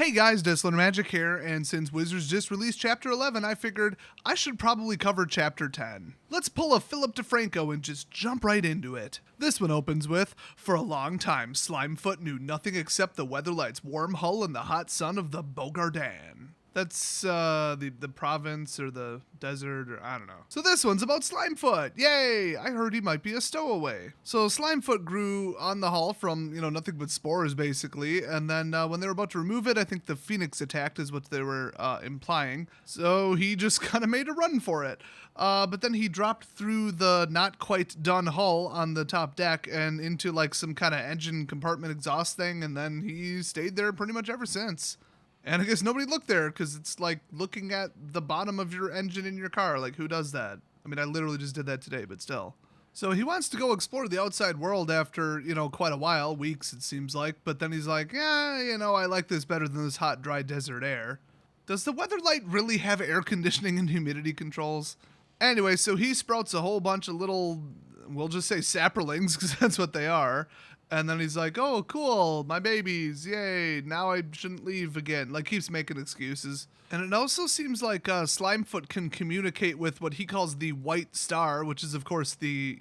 Hey guys, Desolator Magic here, and since Wizards just released Chapter 11, I figured I should probably cover Chapter 10. Let's pull a Philip DeFranco and just jump right into it. This one opens with, for a long time, Slimefoot knew nothing except the Weatherlight's warm hull and the hot sun of the Bogardan. That's the province or the desert or I don't know. So this one's about Slimefoot. Yay! I heard he might be a stowaway. So Slimefoot grew on the hull from, nothing but spores basically. And then when they were about to remove it, I think the Phoenix attacked is what they were implying. So he just kind of made a run for it. But then he dropped through the not quite done hull on the top deck and into like some kind of engine compartment exhaust thing. And then he stayed there pretty much ever since. And I guess nobody looked there because it's like looking at the bottom of your engine in your car. Like, who does that? I mean, I literally just did that today, but still. So he wants to go explore the outside world after, quite a while, weeks it seems like. But then he's like, yeah, I like this better than this hot, dry desert air. Does the Weatherlight really have air conditioning and humidity controls? Anyway, so he sprouts a whole bunch of little, we'll just say sapperlings because that's what they are. And then he's like, oh, cool, my babies, yay, now I shouldn't leave again. Like, keeps making excuses. And it also seems like Slimefoot can communicate with what he calls the White Star, which is, of course, the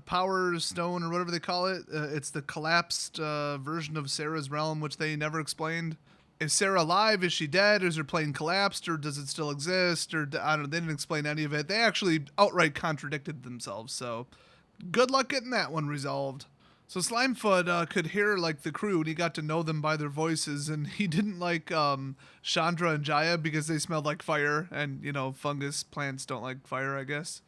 Power Stone or whatever they call it. It's the collapsed version of Sarah's realm, which they never explained. Is Sarah alive? Is she dead? Is her plane collapsed? Or does it still exist? Or, I don't know, they didn't explain any of it. They actually outright contradicted themselves, so good luck getting that one resolved. So Slimefoot could hear like the crew and he got to know them by their voices, and he didn't like Chandra and Jaya because they smelled like fire, and fungus plants don't like fire, I guess.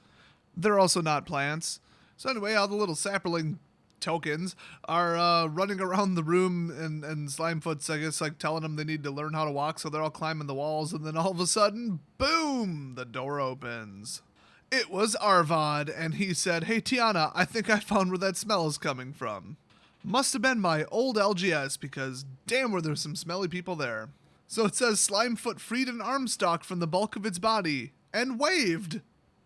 They're also not plants. So anyway, all the little sapperling tokens are running around the room, and Slimefoot's, I guess, like telling them they need to learn how to walk, so they're all climbing the walls, and then all of a sudden, boom, the door opens. It was Arvad, and he said, hey Tiana, I think I found where that smell is coming from. Must have been my old LGS, because damn were there some smelly people there. So it says Slimefoot freed an arm stalk from the bulk of its body, and waved.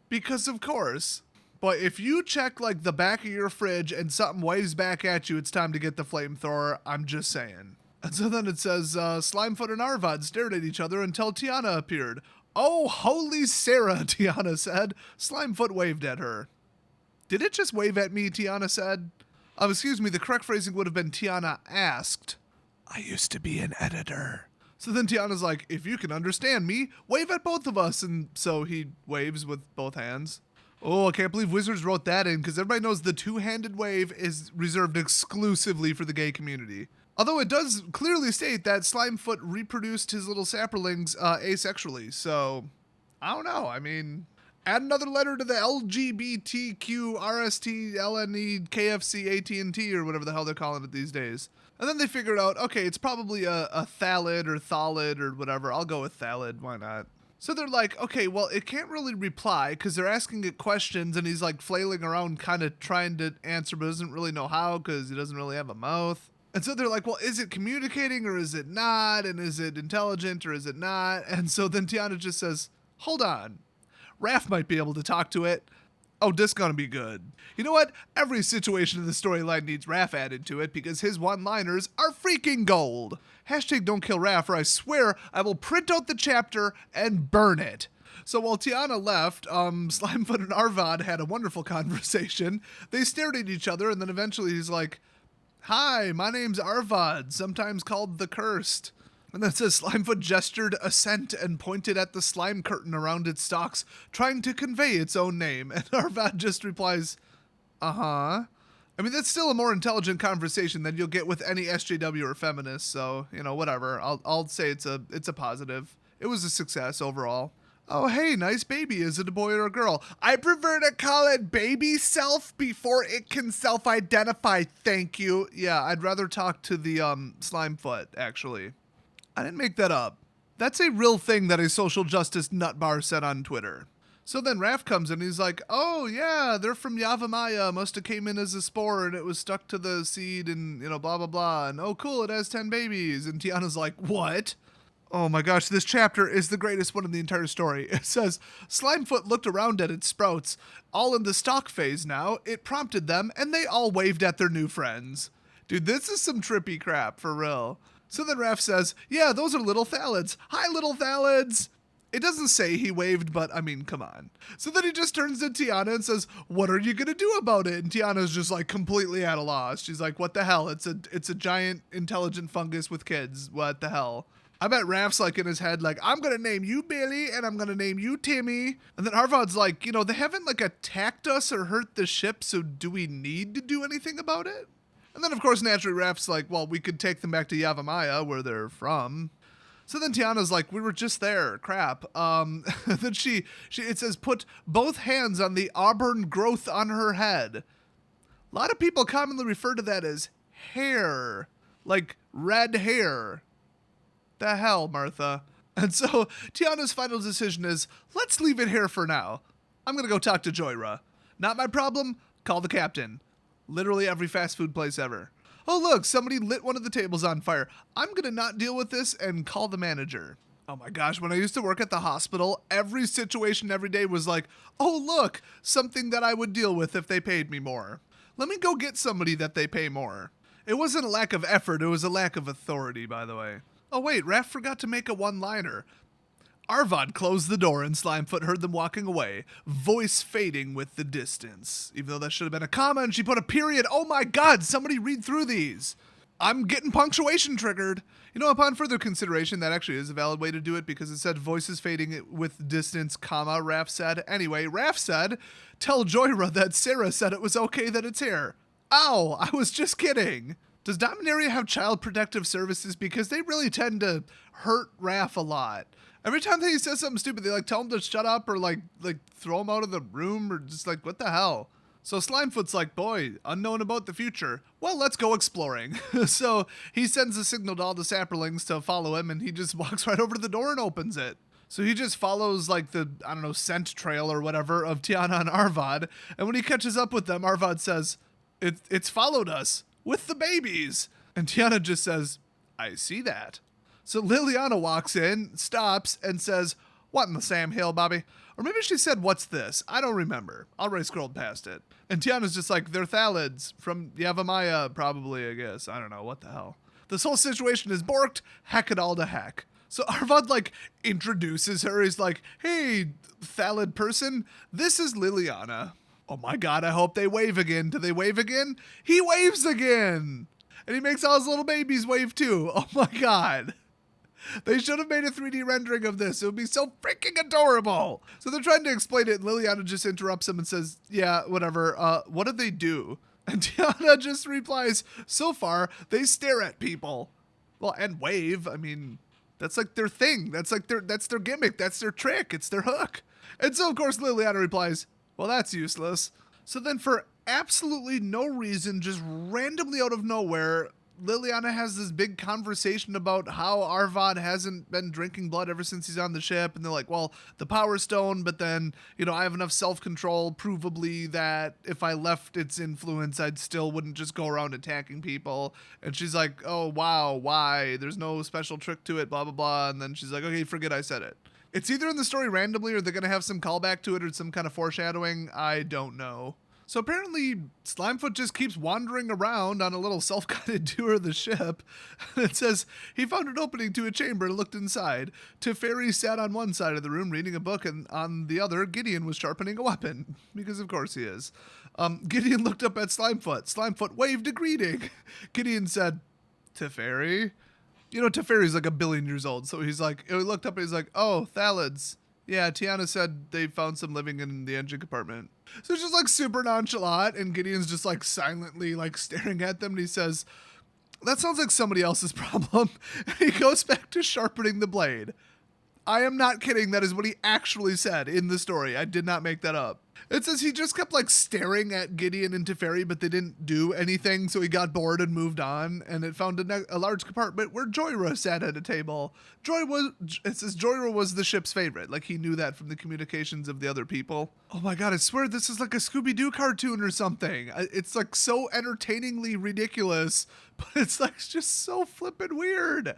Because of course. But if you check like the back of your fridge and something waves back at you, it's time to get the flamethrower, I'm just saying. And so then it says, Slimefoot and Arvad stared at each other until Tiana appeared. Oh, holy Sarah, Tiana said. Slimefoot waved at her. Did it just wave at me, Tiana said? Excuse me, the correct phrasing would have been Tiana asked. I used to be an editor. So then Tiana's like, if you can understand me, wave at both of us. And so he waves with both hands. Oh, I can't believe Wizards wrote that in, because everybody knows the two-handed wave is reserved exclusively for the gay community. Although it does clearly state that Slimefoot reproduced his little sapperlings asexually, so I don't know. I mean, add another letter to the LGBTQ, RST, LNE, KFC, AT&T, or whatever the hell they're calling it these days. And then they figured out, okay, it's probably a thalid or thalid or whatever. I'll go with thalid. Why not? So they're like, okay, well, it can't really reply because they're asking it questions, and he's like flailing around kind of trying to answer, but doesn't really know how because he doesn't really have a mouth. And so they're like, well, is it communicating or is it not? And is it intelligent or is it not? And so then Tiana just says, hold on. Raph might be able to talk to it. Oh, this gonna be good. You know what? Every situation in the storyline needs Raph added to it because his one-liners are freaking gold. Hashtag don't kill Raph, or I swear I will print out the chapter and burn it. So while Tiana left, Slimefoot and Arvad had a wonderful conversation. They stared at each other, and then eventually he's like, hi, my name's Arvad, sometimes called the Cursed. And then it says Slimefoot gestured assent and pointed at the slime curtain around its stalks, trying to convey its own name. And Arvad just replies, uh-huh. I mean, that's still a more intelligent conversation than you'll get with any SJW or feminist, so, whatever. I'll say it's a positive. It was a success overall. Oh, hey, nice baby. Is it a boy or a girl? I prefer to call it baby self before it can self-identify, thank you. Yeah, I'd rather talk to the Slimefoot, actually. I didn't make that up. That's a real thing that a social justice nutbar said on Twitter. So then Raph comes in and he's like, oh, yeah, they're from Yavimaya. Must have came in as a spore and it was stuck to the seed and, blah, blah, blah. And, oh, cool, it has 10 babies. And Tiana's like, what? Oh my gosh, this chapter is the greatest one in the entire story. It says, Slimefoot looked around at its sprouts. All in the stalk phase now, it prompted them, and they all waved at their new friends. Dude, this is some trippy crap, for real. So then Raph says, yeah, those are little Thalids. Hi, little Thalids. It doesn't say he waved, but I mean, come on. So then he just turns to Tiana and says, what are you going to do about it? And Tiana's just like completely at a loss. She's like, what the hell? It's a giant intelligent fungus with kids. What the hell? I bet Raph's like in his head, like, I'm going to name you Billy and I'm going to name you Timmy. And then Arvod's like, you know, they haven't like attacked us or hurt the ship. So do we need to do anything about it? And then of course, naturally Raph's like, well, we could take them back to Yavimaya where they're from. So then Tiana's like, we were just there. Crap. Then it says, put both hands on the auburn growth on her head. A lot of people commonly refer to that as hair, like red hair. The hell, Martha. And so Tiana's final decision is, let's leave it here for now. I'm going to go talk to Joyra. Not my problem. Call the captain. Literally every fast food place ever. Oh, look, somebody lit one of the tables on fire. I'm going to not deal with this and call the manager. Oh my gosh, when I used to work at the hospital, every situation every day was like, oh, look, something that I would deal with if they paid me more. Let me go get somebody that they pay more. It wasn't a lack of effort, it was a lack of authority, by the way. Oh wait, Raph forgot to make a one-liner. Arvod closed the door and Slimefoot heard them walking away, voice fading with the distance. Even though that should have been a comma and she put a period. Oh my god, somebody read through these. I'm getting punctuation triggered. You know, upon further consideration, that actually is a valid way to do it because it said voices fading with distance, comma, Raph said. Anyway, Raph said, tell Joyra that Sarah said it was okay that it's here. Ow, I was just kidding. Does Dominaria have child protective services? Because they really tend to hurt Raph a lot. Every time he says something stupid, they like tell him to shut up or like throw him out of the room or just like, what the hell? So Slimefoot's like, boy, unknown about the future. Well, let's go exploring. So he sends a signal to all the sapperlings to follow him and he just walks right over to the door and opens it. So he just follows like the, I don't know, scent trail or whatever of Tiana and Arvod. And when he catches up with them, Arvod says, it's followed us with the babies. And Tiana just says, I see that. So Liliana walks in, stops, and says, what in the Sam Hill, Bobby? Or maybe she said, what's this? I don't remember. I already scrolled past it. And Tiana's just like, they're Thalids from Yavimaya, probably, I guess. I don't know. What the hell? This whole situation is borked. Heck it all to heck. So Arvod, like, introduces her. He's like, hey, Thalid person, this is Liliana. Oh my god, I hope they wave again. Do they wave again? He waves again! And he makes all his little babies wave too. Oh my god. They should have made a 3D rendering of this. It would be so freaking adorable. So they're trying to explain it, and Liliana just interrupts him and says, yeah, whatever. What did they do? And Tiana just replies, so far, they stare at people. Well, and wave. I mean, that's like their thing. That's their gimmick. That's their trick. It's their hook. And so, of course, Liliana replies, well, that's useless. So then for absolutely no reason, just randomly out of nowhere, Liliana has this big conversation about how Arvod hasn't been drinking blood ever since he's on the ship. And they're like, well, the Power Stone, but then, you know, I have enough self-control, provably, that if I left its influence, I'd still wouldn't just go around attacking people. And she's like, oh, wow, why? There's no special trick to it, blah, blah, blah. And then she's like, okay, forget I said it. It's either in the story randomly or they're going to have some callback to it or some kind of foreshadowing. I don't know. So apparently Slimefoot just keeps wandering around on a little self-guided tour of the ship. It says he found an opening to a chamber and looked inside. Teferi sat on one side of the room reading a book, and on the other, Gideon was sharpening a weapon. Because of course he is. Gideon looked up at Slimefoot. Slimefoot waved a greeting. Gideon said, Teferi? You know, Teferi's like 1 billion years old, so he looked up and he's like, oh, Thalids. Yeah, Tiana said they found some living in the engine compartment. So it's just like super nonchalant, and Gideon's just like silently like staring at them, and he says, that sounds like somebody else's problem. And he goes back to sharpening the blade. I am not kidding. That is what he actually said in the story. I did not make that up. It says he just kept like staring at Gideon and Teferi, but they didn't do anything, so he got bored and moved on, and it found a large compartment where Joyra sat at a table. It says Joyra was the ship's favorite. Like, he knew that from the communications of the other people. Oh my god, I swear this is like a Scooby-Doo cartoon or something. It's like so entertainingly ridiculous, but it's like just so flippin' weird.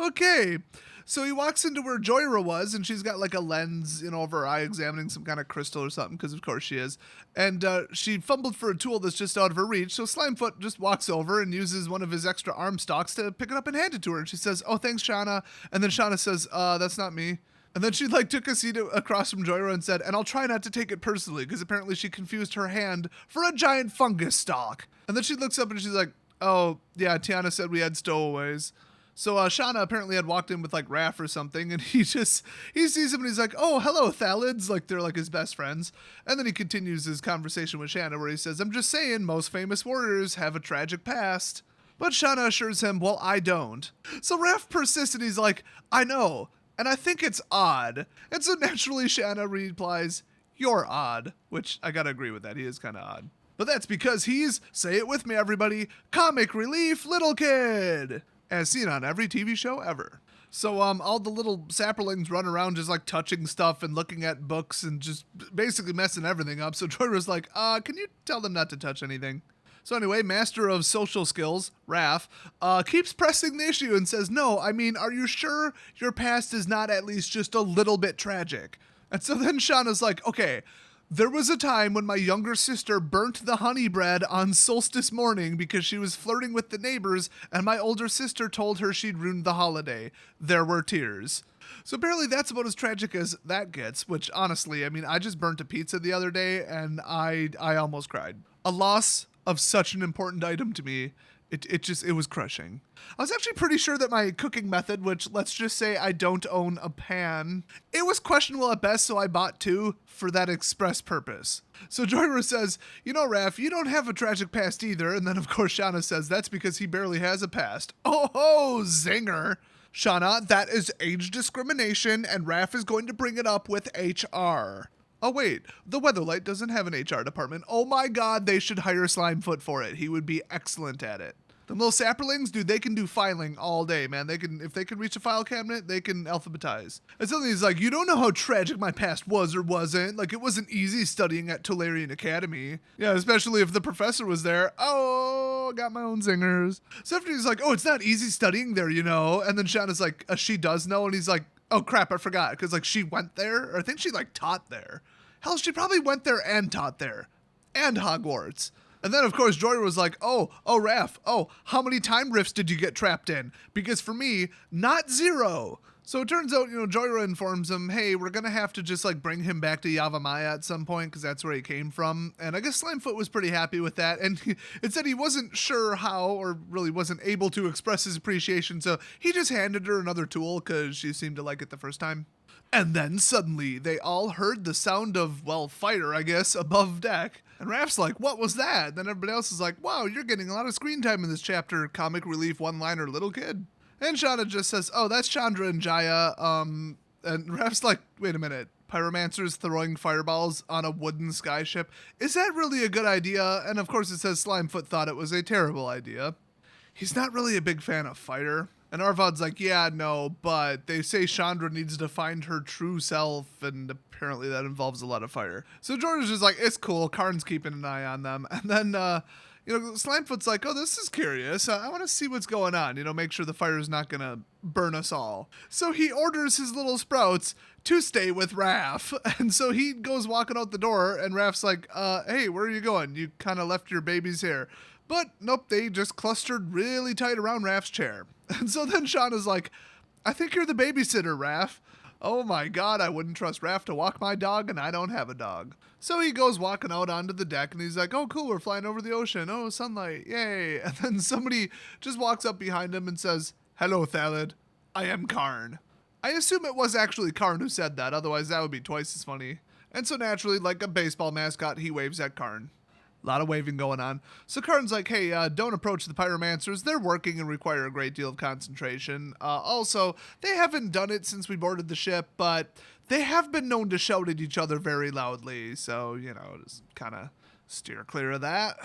Okay. So he walks into where Joyra was, and she's got like a lens, over her eye, examining some kind of crystal or something, because of course she is. And she fumbled for a tool that's just out of her reach, so Slimefoot just walks over and uses one of his extra arm stalks to pick it up and hand it to her. And she says, "Oh, thanks, Shauna." And then Shauna says, "That's not me." And then she took a seat across from Joyra and said, "And I'll try not to take it personally," because apparently she confused her hand for a giant fungus stalk. And then she looks up and she's like, "Oh, yeah, Tiana said we had stowaways." So Shauna apparently had walked in with Raph or something, and he sees him and he's like, "Oh, hello, Thalids," like they're his best friends. And then he continues his conversation with Shanna where he says, "I'm just saying, most famous warriors have a tragic past." But Shauna assures him, "Well, I don't." So Raph persists and he's like, "I know, and I think it's odd." And so naturally Shanna replies, "You're odd," which I gotta agree with that. He is kind of odd. But that's because he's, say it with me everybody, comic relief little kid, as seen on every TV show ever. So all the little sapperlings run around just touching stuff and looking at books and just basically messing everything up. So Joyra's like, can you tell them not to touch anything?" So anyway, Master of Social Skills, Raph, keeps pressing the issue and says, "No, I mean, are you sure your past is not at least just a little bit tragic?" And so then Shauna's like, "Okay, there was a time when my younger sister burnt the honey bread on solstice morning because she was flirting with the neighbors, and my older sister told her she'd ruined the holiday. There were tears." So apparently that's about as tragic as that gets, which honestly, I mean, I just burnt a pizza the other day and I almost cried. A loss of such an important item to me, it was crushing. I was actually pretty sure that my cooking method, which let's just say I don't own a pan, it was questionable at best, so I bought two for that express purpose. So Joyra says, "Raph, you don't have a tragic past either." And then of course Shauna says, "That's because he barely has a past." Oh, zinger. "Shauna, that is age discrimination, and Raph is going to bring it up with HR. Oh wait, the Weatherlight doesn't have an HR department. Oh my god, they should hire Slimefoot for it. He would be excellent at it. Them little sapperlings, dude, they can do filing all day, man. If they can reach a file cabinet, they can alphabetize. And suddenly he's like, "You don't know how tragic my past was or wasn't. It wasn't easy studying at Tolarian Academy." Yeah, especially if the professor was there. Oh, got my own zingers. So after he's like, "Oh, it's not easy studying there, And then Shauna's like, "She does know," and he's like, "Oh crap, I forgot," because she went there, or I think she taught there. Hell, she probably went there and taught there, and Hogwarts. And then of course Joyra was like, "Oh, Raph, how many time rifts did you get trapped in? Because for me, not 0. So it turns out, Joyra informs him, "Hey, we're gonna have to just bring him back to Yavimaya at some point because that's where he came from." And I guess Slimefoot was pretty happy with that. And it said he wasn't sure how, or really wasn't able to express his appreciation, so he just handed her another tool because she seemed to like it the first time. And then suddenly they all heard the sound of, fire, I guess, above deck. And Raph's like, "What was that?" Then everybody else is like, "Wow, you're getting a lot of screen time in this chapter, comic relief one-liner little kid." And Shauna just says, "Oh, that's Chandra and Jaya." And Raph's like, "Wait a minute. Pyromancers throwing fireballs on a wooden skyship. Is that really a good idea?" And of course it says Slimefoot thought it was a terrible idea. He's not really a big fan of fire. And Arvod's like, "Yeah, no, but they say Chandra needs to find her true self, and apparently that involves a lot of fire." So Jordan's just like, "It's cool, Karn's keeping an eye on them." And then, Slimefoot's like, "Oh, this is curious. I want to see what's going on, make sure the fire's not going to burn us all." So he orders his little sprouts to stay with Raph. And so he goes walking out the door, and Raph's like, "Hey, where are you going? You kind of left your babies here." But nope, they just clustered really tight around Raph's chair. And so then Shauna's like, "I think you're the babysitter, Raph." Oh my god, I wouldn't trust Raph to walk my dog, and I don't have a dog. So he goes walking out onto the deck, and he's like, "Oh cool, we're flying over the ocean. Oh, sunlight, yay." And then somebody just walks up behind him and says, "Hello, Thalid. I am Karn." I assume it was actually Karn who said that, otherwise that would be twice as funny. And so naturally, like a baseball mascot, he waves at Karn. A lot of waving going on. So Karn's like, "Hey, don't approach the pyromancers. They're working and require a great deal of concentration. Also, they haven't done it since we boarded the ship, but they have been known to shout at each other very loudly. So, just kind of steer clear of that."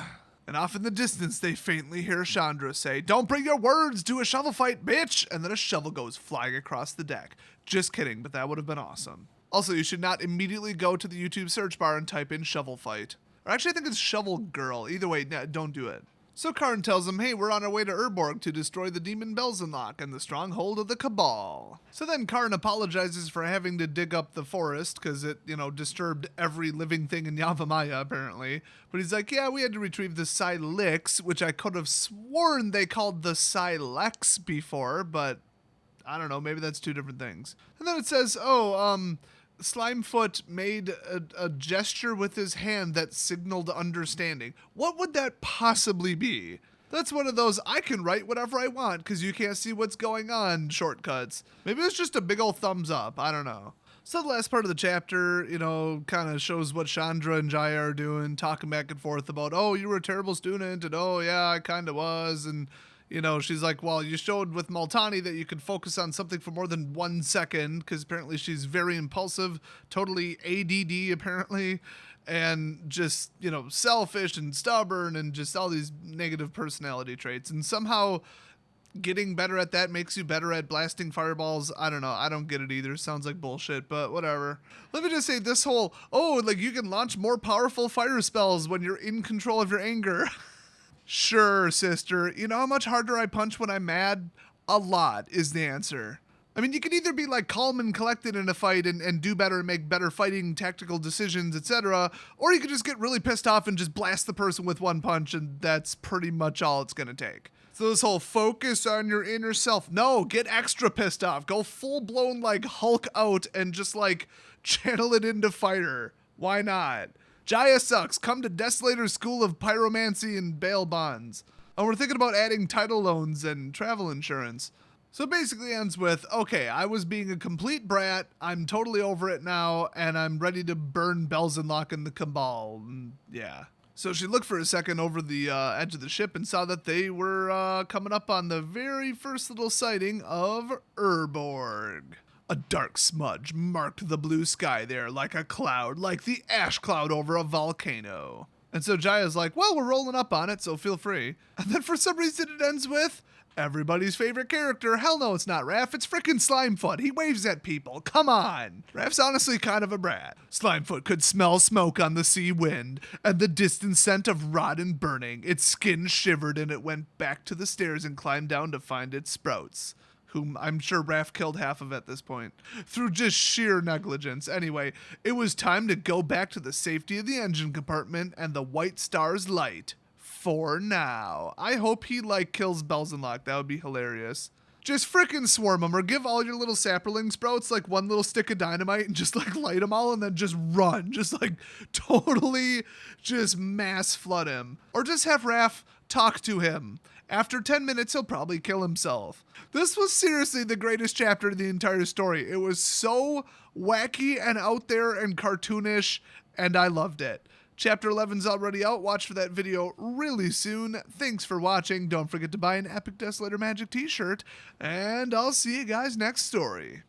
And off in the distance, they faintly hear Chandra say, "Don't bring your words to a shovel fight, bitch!" And then a shovel goes flying across the deck. Just kidding, but that would have been awesome. Also, you should not immediately go to the YouTube search bar and type in shovel fight. Or actually, I think it's Shovel Girl. Either way, no, don't do it. So Karn tells him, hey, we're on our way to Urborg to destroy the demon Belzenlock and the stronghold of the Cabal. So then Karn apologizes for having to dig up the forest because it, disturbed every living thing in Yavimaya apparently. But he's like, yeah, we had to retrieve the Silex, which I could have sworn they called the Silex before, but I don't know, maybe that's two different things. And then it says, Slimefoot made a gesture with his hand that signaled understanding. What would that possibly be? That's one of those I can write whatever I want because you can't see what's going on shortcuts. Maybe it's just a big old thumbs up. I don't know. So the last part of the chapter, kind of shows what Chandra and Jaya are doing, talking back and forth about, oh, you were a terrible student, and oh, yeah, I kind of was, and she's like, well, you showed with Multani that you could focus on something for more than 1 second, because apparently she's very impulsive, totally ADD apparently, and just, selfish and stubborn and just all these negative personality traits. And somehow getting better at that makes you better at blasting fireballs. I don't know. I don't get it either. Sounds like bullshit, but whatever. Let me just say this whole, you can launch more powerful fire spells when you're in control of your anger. Sure, sister. You know how much harder I punch when I'm mad? A lot is the answer. I mean, you can either be calm and collected in a fight and do better and make better fighting tactical decisions, etc. Or you could just get really pissed off and just blast the person with one punch, and that's pretty much all it's gonna take. So this whole focus on your inner self. No, get extra pissed off. Go full blown Hulk out and just channel it into fire. Why not? Jaya sucks. Come to Desolator's School of Pyromancy and Bail Bonds. And we're thinking about adding title loans and travel insurance. So it basically ends with, okay, I was being a complete brat. I'm totally over it now, and I'm ready to burn Belzenlock and the Cabal. And yeah. So she looked for a second over the edge of the ship and saw that they were coming up on the very first little sighting of Urborg. A dark smudge marked the blue sky there like a cloud, like the ash cloud over a volcano. And so Jaya's like, well, we're rolling up on it, so feel free. And then for some reason it ends with everybody's favorite character. Hell no, it's not Raph. It's frickin' Slimefoot. He waves at people. Come on. Raph's honestly kind of a brat. Slimefoot could smell smoke on the sea wind and the distant scent of rot and burning. Its skin shivered and it went back to the stairs and climbed down to find its sprouts, whom I'm sure Raph killed half of at this point, through just sheer negligence. Anyway, it was time to go back to the safety of the engine compartment and the White Star's light. For now. I hope he, kills Belzenlock. That would be hilarious. Just frickin' swarm them, or give all your little sapperling sprouts, one little stick of dynamite and just, light them all and then just run. Just, totally just mass flood him. Or just have Raph talk to him. After 10 minutes, he'll probably kill himself. This was seriously the greatest chapter of the entire story. It was so wacky and out there and cartoonish, and I loved it. Chapter 11's already out. Watch for that video really soon. Thanks for watching. Don't forget to buy an Epic Desolator Magic t-shirt, and I'll see you guys next story.